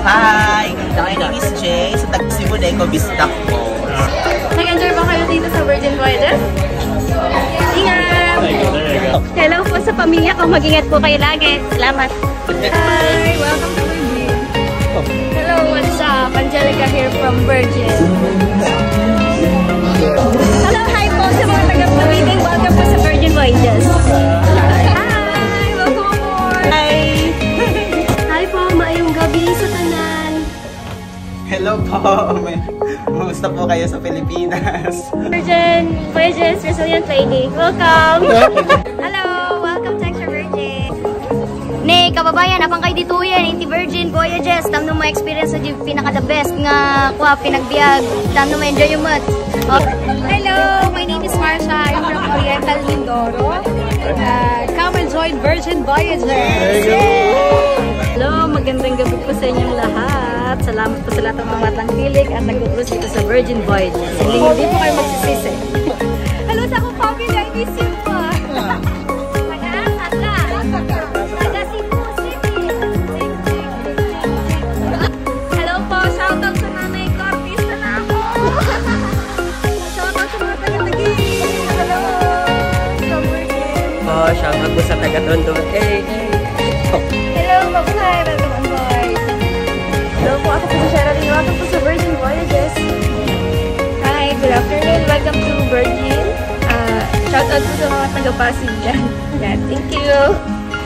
Hi! My name is Jay. Sa Cebu na Eco Bistac po. Nag-enjoy ba kayo dito sa Virgin Voyages? Ingat! Hello po sa pamilya ko. Mag-ingat po kayo lagi. Salamat! Hi! Welcome to Virgin. Hello, what's up? Angelica here from Virgin. Hello, hi po sa mga taga-pabiting. Welcome po sa Virgin Voyages. Hi! Welcome aboard! Hi! Hi po, maayong gabi sa tanan. Hello po! Kumusta po kayo sa Pilipinas? Virgin Voyages Resilient Lady. Welcome! Hello! Welcome to Extra Virgin. Ne, kababayan, apang kay dituyan, inti Virgin Voyages. Tam nung ma-experience na yung pinaka-the best nga kuha, pinagbiag. Tam nung ma-enjoy yung mat. Oh. Hello, my name is Marsha. I'm from Oriental Mindoro. Come and join Virgin Voyages. Hello, magandang gabi po sa inyong lahat. Salamat po sa lahat ng tumatang tilig at nag-cruise dito sa Virgin Voyages. Hindi po kayo magsisisi. Hello sa akong family, I miss you po. Hello po, shoutout sa nanay ko. Artista na ako. Shoutout sa mga taga-Taguig. Hello, sa Virgin. Oh, shoutout po sa taga-Tondo. Hey! Hello, mabuhay. Welcome on board. Hello po, ako po si Sherilyn. Welcome po sa Virgin Voyages. Hi, good afternoon. Welcome to Virgin. Shoutout po sa mga taga-Pasig dyan. Yeah, thank you.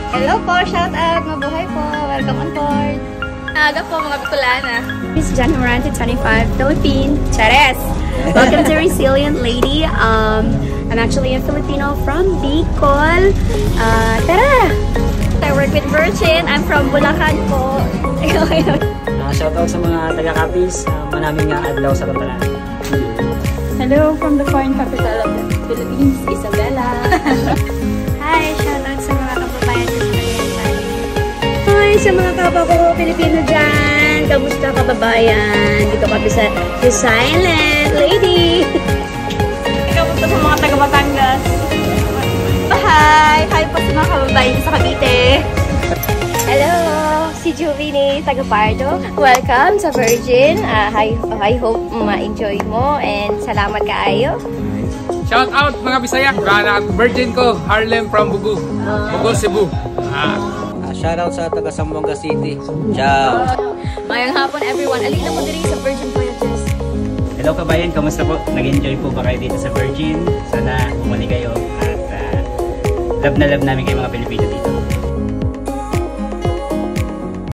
Hello po, shoutout. Mabuhay po. Welcome on board. Aga po mga Bicolana. Miss Jan Morante, 25, Philippines. Chares! Welcome to Resilient Lady. I'm actually a Filipino from Bicol. Tara! I work with Virgin. I'm from Bulacan po. Shoutout sa mga taga-Capiz. Manaming adlaw sa Katalan. Hello from the foreign capital of the Philippines, Isabela. Hi, shoutout sa mga kababayan sa Philippines. Hi sa mga kapwa ko Pilipino dyan. Kamusta kababayan? Dito kami sa The Silent Lady. Kamusta sa mga taga-Batangas? Hi! Hi po sa mga kababayan sa Cavite. Hello! Si Juvini, taga Pardo. Welcome sa Virgin. I hope ma-enjoy mo and salamat kaayo. Shout out mga Bisaya, at Virgin ko, Harlem from Bugu, Cebu. Shout out sa taga Zamboanga City. Ciao! Mayang hapon everyone. Alik na mo diri sa Virgin Voyages. Hello kabayan, kamusta po? Nag-enjoy po ba kayo dito sa Virgin? Sana bumalik kayo at love na love namin kayo mga Pilipino dito.